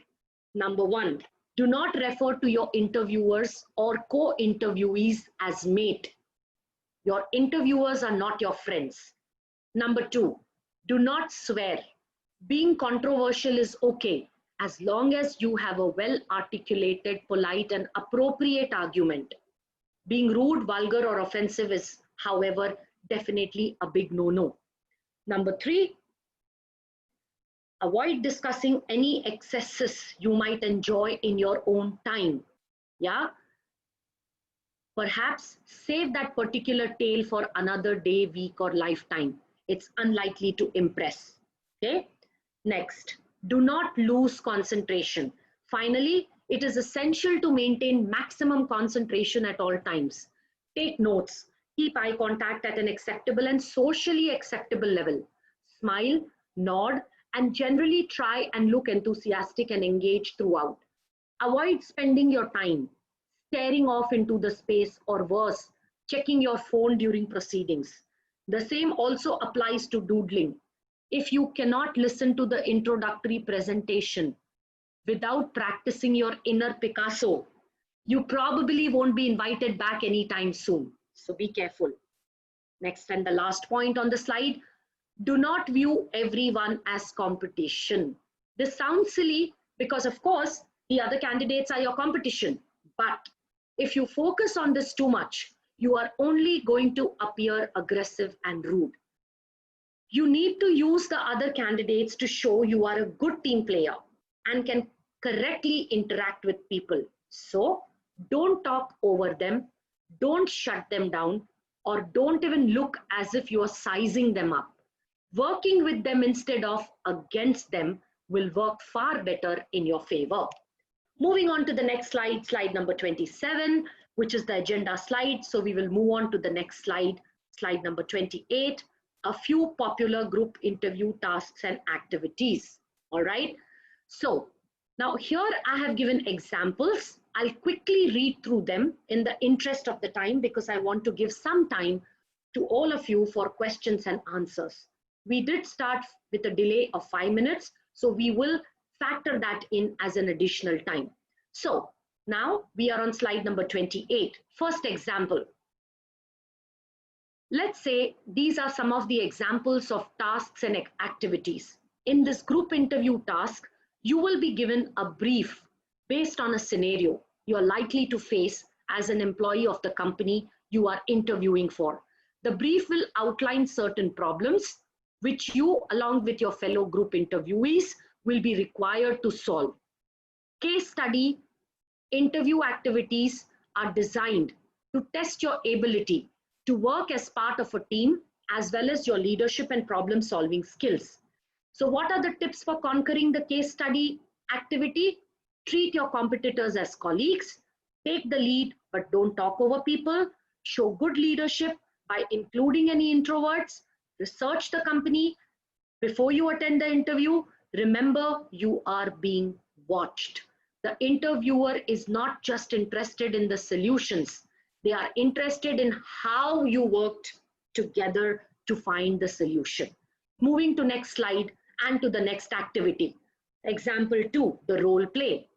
Number one, do not refer to your interviewers or co-interviewees as mate. Your interviewers are not your friends. Number two, do not swear. Being controversial is okay as long as you have a well-articulated, polite, and appropriate argument. Being rude, vulgar, or offensive is, however, definitely a big no-no. Number three, avoid discussing any excesses you might enjoy in your own time. Yeah? Perhaps save that particular tale for another day, week, or lifetime. It's unlikely to impress. Okay? Next, do not lose concentration. Finally, it is essential to maintain maximum concentration at all times. Take notes. Keep eye contact at an acceptable and socially acceptable level. Smile, nod, and generally try and look enthusiastic and engaged throughout. Avoid spending your time staring off into the space, or worse, checking your phone during proceedings. The same also applies to doodling. If you cannot listen to the introductory presentation without practicing your inner Picasso, you probably won't be invited back anytime soon. So be careful. Next and the last point on the slide, do not view everyone as competition. This sounds silly because, of course, the other candidates are your competition. But if you focus on this too much, you are only going to appear aggressive and rude. You need to use the other candidates to show you are a good team player and can correctly interact with people. So don't talk over them, don't shut them down, or don't even look as if you are sizing them up. Working with them instead of against them will work far better in your favor. Moving on to the next slide, slide number 27, which is the agenda slide. So we will move on to the next slide, slide number 28, a few popular group interview tasks and activities. All right. So now here I have given examples. I'll quickly read through them in the interest of the time because I want to give some time to all of you for questions and answers. We did start with a delay of 5 minutes, so we will factor that in as an additional time. So now we are on slide number 28. First example. Let's say these are some of the examples of tasks and activities. In this group interview task, you will be given a brief based on a scenario you are likely to face as an employee of the company you are interviewing for. The brief will outline certain problems which you, along with your fellow group interviewees, will be required to solve. Case study interview activities are designed to test your ability to work as part of a team as well as your leadership and problem solving skills. So what are the tips for conquering the case study activity? Treat your competitors as colleagues, take the lead but don't talk over people, show good leadership by including any introverts, research the company before you attend the interview. Remember, you are being watched. The interviewer is not just interested in the solutions. They are interested in how you worked together to find the solution. Moving to next slide and to the next activity. Example 2, the role play.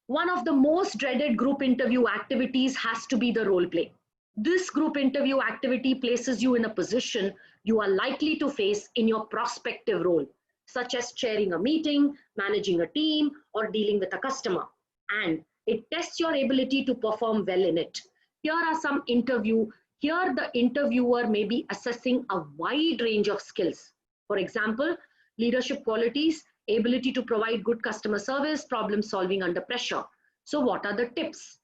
One of the most dreaded group interview activities has to be the role play. This group interview activity places you in a position you are likely to face in your prospective role, such as chairing a meeting, managing a team, or dealing with a customer. And it tests your ability to perform well in it. Here the interviewer may be assessing a wide range of skills. For example, leadership qualities, ability to provide good customer service, problem solving under pressure. So what are the tips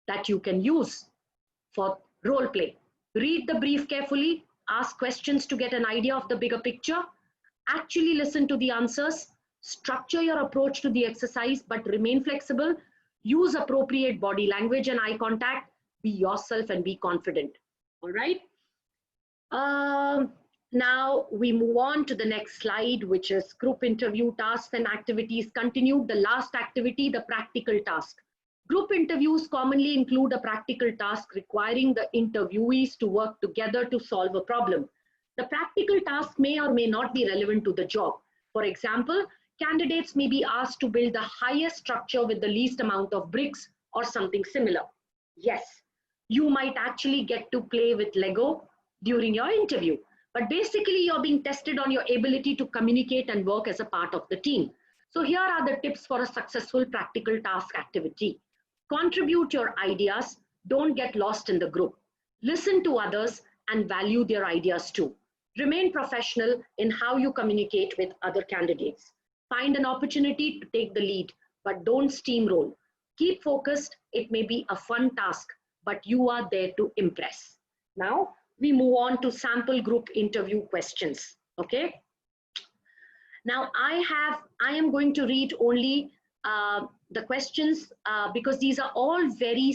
that you can use for role play? Read the brief carefully, ask questions to get an idea of the bigger picture, actually listen to the answers, structure your approach to the exercise but remain flexible, use appropriate body language and eye contact, be yourself and be confident. All right. Now we move on to the next slide, which is group interview tasks and activities continued. The last activity, the practical task. Group interviews commonly include a practical task requiring the interviewees to work together to solve a problem. The practical task may or may not be relevant to the job. For example, candidates may be asked to build the highest structure with the least amount of bricks or something similar. Yes, you might actually get to play with Lego during your interview, but basically you're being tested on your ability to communicate and work as a part of the team. So here are the tips for a successful practical task activity. Contribute your ideas, don't get lost in the group. Listen to others and value their ideas too. Remain professional in how you communicate with other candidates. Find an opportunity to take the lead, but don't steamroll. Keep focused. It may be a fun task, but you are there to impress. Now, we move on to sample group interview questions. Okay. Now, I am going to read only the questions because these are all very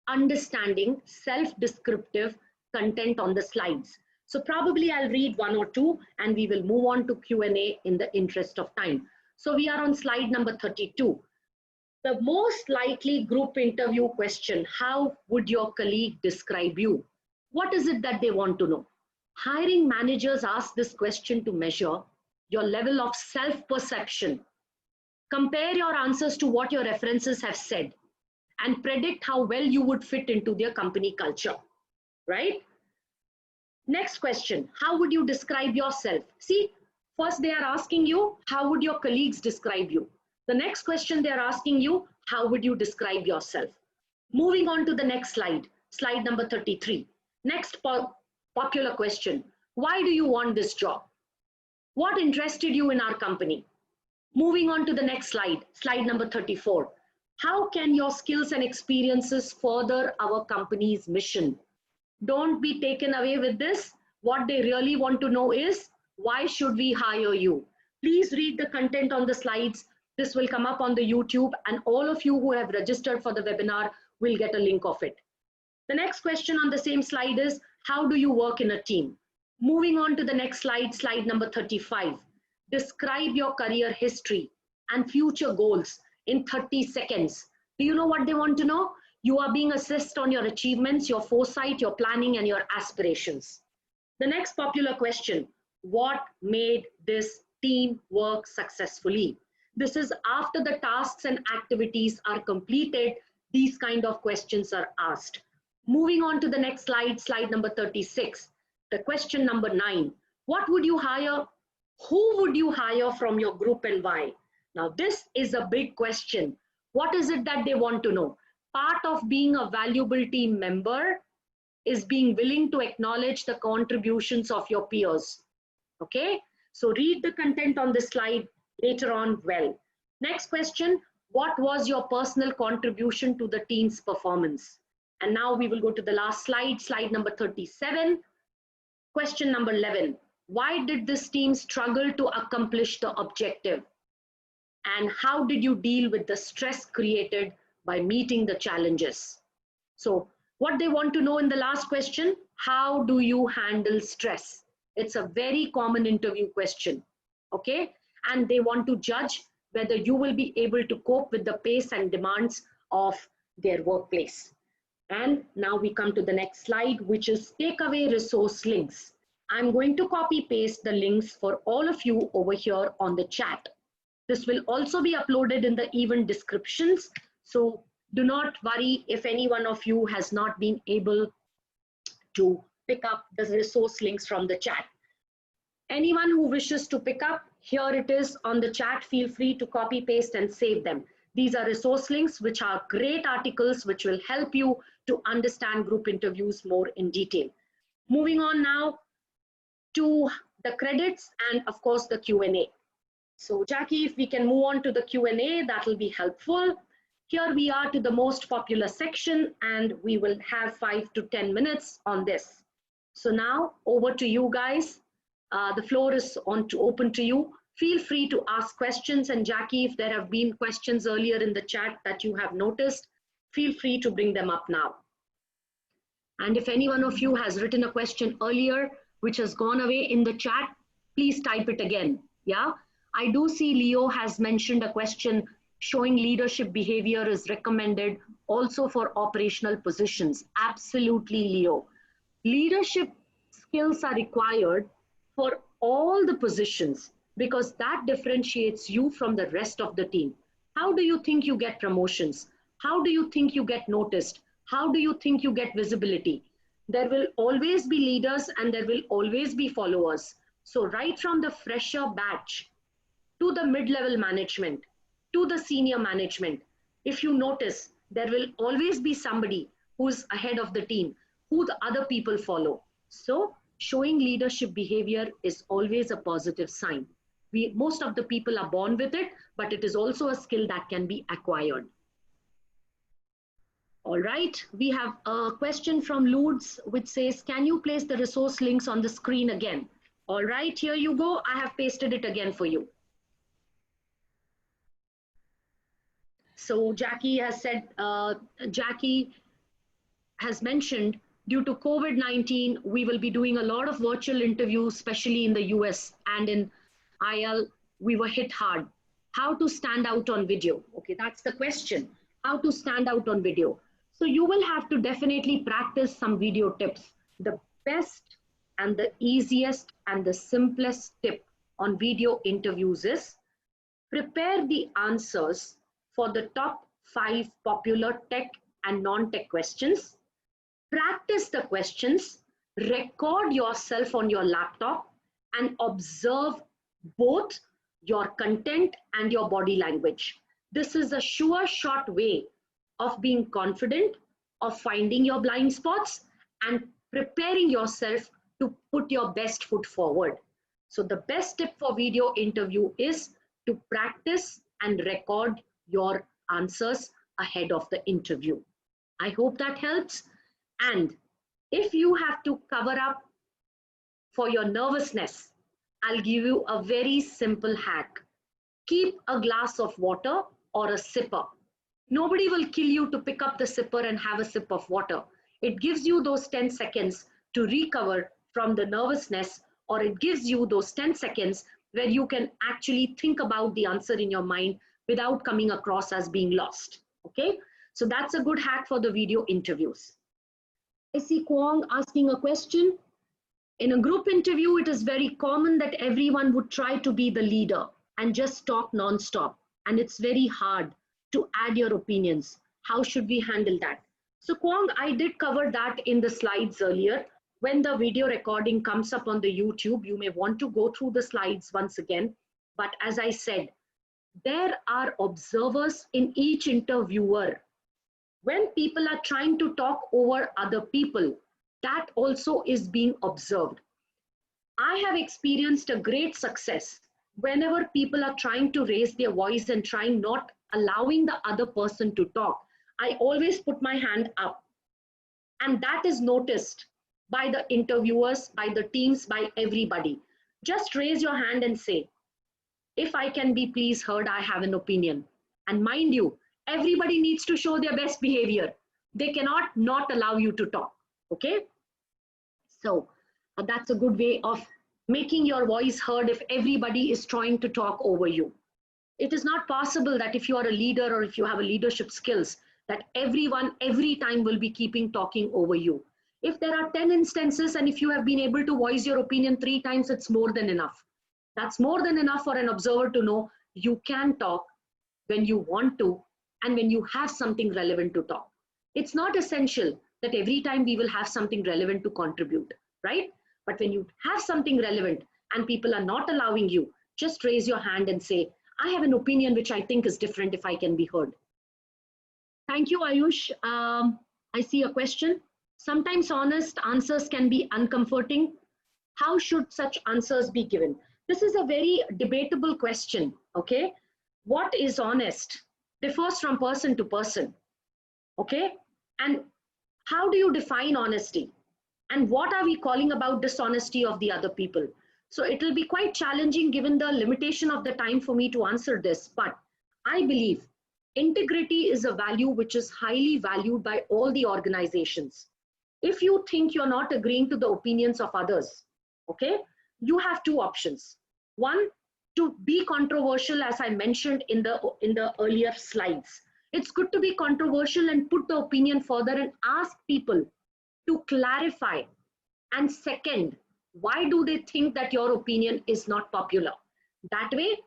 understanding self-descriptive content on the slides. So probably I'll read one or two and we will move on to Q&A in the interest of time. So we are on slide number 32. The most likely group interview question: how would your colleague describe you? What is it that they want to know? Hiring managers ask this question to measure your level of self-perception. Compare your answers to what your references have said and predict how well you would fit into their company culture, right? Next question: how would you describe yourself? See, first they are asking you, how would your colleagues describe you? The next question they are asking you, how would you describe yourself? Moving on to the next slide, slide number 33. Next popular question: why do you want this job? What interested you in our company? Moving on to the next slide, slide number 34. How can your skills and experiences further our company's mission? Don't be taken away with this. What they really want to know is, why should we hire you? Please read the content on the slides. This will come up on the YouTube, and all of you who have registered for the webinar will get a link of it. The next question on the same slide is, how do you work in a team? Moving on to the next slide, slide number 35. Describe your career history and future goals in 30 seconds. Do you know what they want to know? You are being assessed on your achievements, your foresight, your planning, and your aspirations. The next popular question: what made this team work successfully? This is after the tasks and activities are completed, these kind of questions are asked. Moving on to the next slide, slide number 36. The question number 9. What would you hire? Who would you hire from your group and why? Now this is a big question. What is it that they want to know? Part of being a valuable team member is being willing to acknowledge the contributions of your peers. Okay, so read the content on this slide later on well. Next question: what was your personal contribution to the team's performance? And now we will go to the last slide, slide number 37. Question number 11. Why did this team struggle to accomplish the objective? And how did you deal with the stress created by meeting the challenges? So what they want to know in the last question: how do you handle stress? It's a very common interview question, okay? And they want to judge whether you will be able to cope with the pace and demands of their workplace. And now we come to the next slide, which is takeaway resource links. I'm going to copy paste the links for all of you over here on the chat. This will also be uploaded in the event descriptions. So do not worry if any one of you has not been able to pick up the resource links from the chat. Anyone who wishes to pick up, here it is on the chat. Feel free to copy, paste, and save them. These are resource links, which are great articles, which will help you to understand group interviews more in detail. Moving on now to the credits and of course the Q&A. So Jackie, if we can move on to the Q&A, that will be helpful. Here we are to the most popular section, and we will have 5 to 10 minutes on this. So now over to you guys. The floor is open to you. Feel free to ask questions, and Jackie, if there have been questions earlier in the chat that you have noticed, feel free to bring them up now. And if any one of you has written a question earlier which has gone away in the chat, please type it again. Yeah, I do see Leo has mentioned a question: showing leadership behavior is recommended also for operational positions. Absolutely, Leo. Leadership skills are required for all the positions because that differentiates you from the rest of the team. How do you think you get promotions? How do you think you get noticed? How do you think you get visibility? There will always be leaders and there will always be followers. So right from the fresher batch to the mid-level management, to the senior management, if you notice, there will always be somebody who's ahead of the team, who the other people follow. So showing leadership behavior is always a positive sign. Most of the people are born with it, but it is also a skill that can be acquired. All right, we have a question from Lourdes which says, can you place the resource links on the screen again? All right, here you go. I have pasted it again for you. So Jackie has said, Jackie, has mentioned, due to COVID-19, we will be doing a lot of virtual interviews, especially in the US and in IL, we were hit hard. How to stand out on video? Okay, that's the question. How to stand out on video? So you will have to definitely practice some video tips. The best and the easiest and the simplest tip on video interviews is prepare the answers for the top 5 popular tech and non-tech questions. Practice the questions, record yourself on your laptop, and observe both your content and your body language. This is a sure shot way of being confident, of finding your blind spots, and preparing yourself to put your best foot forward. So the best tip for video interview is to practice and record your answers ahead of the interview. I hope that helps. And if you have to cover up for your nervousness, I'll give you a very simple hack. Keep a glass of water or a sipper. Nobody will kill you to pick up the sipper and have a sip of water. It gives you those 10 seconds to recover from the nervousness, or it gives you those 10 seconds where you can actually think about the answer in your mind without coming across as being lost. Okay, so that's a good hack for the video interviews. I see Kwong asking a question. In a group interview, it is very common that everyone would try to be the leader and just talk non-stop. And it's very hard to add your opinions. How should we handle that? So Kwong, I did cover that in the slides earlier. When the video recording comes up on the YouTube, you may want to go through the slides once again. But as I said, there are observers in each interviewer. When people are trying to talk over other people, that also is being observed. I have experienced a great success whenever people are trying to raise their voice and trying not allowing the other person to talk. I always put my hand up, and that is noticed by the interviewers, by the teams, by everybody. Just raise your hand and say, if I can be please heard, I have an opinion. And mind you, everybody needs to show their best behavior. They cannot not allow you to talk, okay? So that's a good way of making your voice heard if everybody is trying to talk over you. It is not possible that if you are a leader or if you have a leadership skills, that everyone every time will be keeping talking over you. If there are 10 instances and if you have been able to voice your opinion 3 times, it's more than enough. That's more than enough for an observer to know you can talk when you want to and when you have something relevant to talk. It's not essential that every time we will have something relevant to contribute, right? But when you have something relevant and people are not allowing you, just raise your hand and say, I have an opinion which I think is different if I can be heard. Thank you, Ayush. I see a question. Sometimes honest answers can be uncomforting. How should such answers be given? This is a very debatable question, okay? What is honest differs from person to person, okay? And how do you define honesty? And what are we calling about dishonesty of the other people? So it will be quite challenging given the limitation of the time for me to answer this, but I believe integrity is a value which is highly valued by all the organizations. If you think you're not agreeing to the opinions of others, okay, you have 2 options. One, to be controversial, as I mentioned in the earlier slides. It's good to be controversial and put the opinion further and ask people to clarify. And second, why do they think that your opinion is not popular? That way,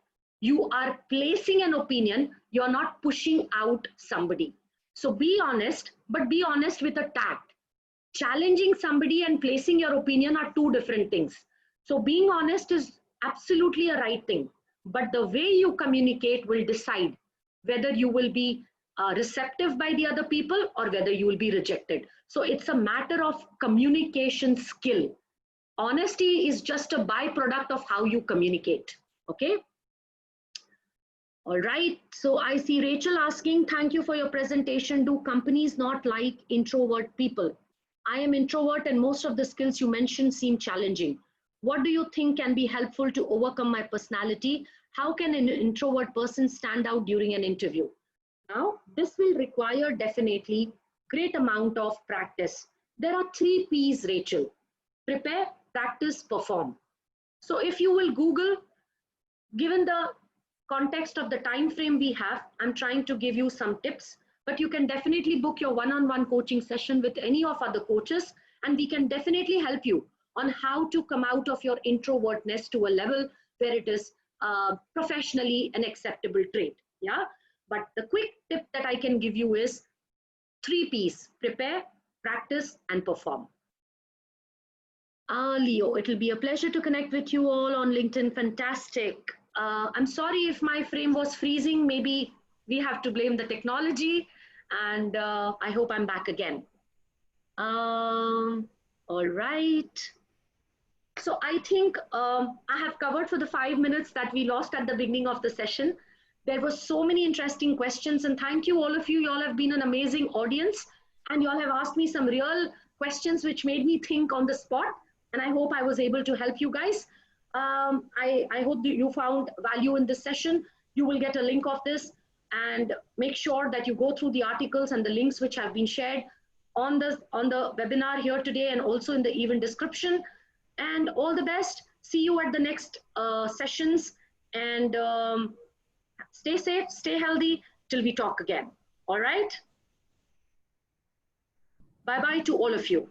you are placing an opinion, you're not pushing out somebody. So be honest, but be honest with a tact. Challenging somebody and placing your opinion are 2 different things. So being honest is absolutely a right thing, but the way you communicate will decide whether you will be receptive by the other people or whether you will be rejected. So it's a matter of communication skill. Honesty is just a byproduct of how you communicate, okay? All right, so I see Rachel asking, thank you for your presentation. Do companies not like introvert people? I am introvert and most of the skills you mentioned seem challenging. What do you think can be helpful to overcome my personality? How can an introvert person stand out during an interview? Now, this will require definitely great amount of practice. There are 3 P's, Rachel: prepare, practice, perform. So if you will Google, given the context of the time frame we have, I'm trying to give you some tips, but you can definitely book your one-on-one coaching session with any of other coaches, and we can definitely help you on how to come out of your introvertness to a level where it is professionally an acceptable trait. Yeah. But the quick tip that I can give you is 3 P's: prepare, practice, and perform. Leo, it'll be a pleasure to connect with you all on LinkedIn. Fantastic. I'm sorry if my frame was freezing. Maybe we have to blame the technology, and I hope I'm back again. All right. So I think I have covered for the 5 minutes that we lost at the beginning of the session. There were so many interesting questions, and thank you all of you. You all have been an amazing audience, and you all have asked me some real questions which made me think on the spot, and I hope I was able to help you guys. I hope that you found value in this session. You will get a link of this, and make sure that you go through the articles and the links which have been shared on the webinar here today, and also in the event description. And all the best. See you at the next sessions, and stay safe, stay healthy till we talk again. All right. Bye bye to all of you.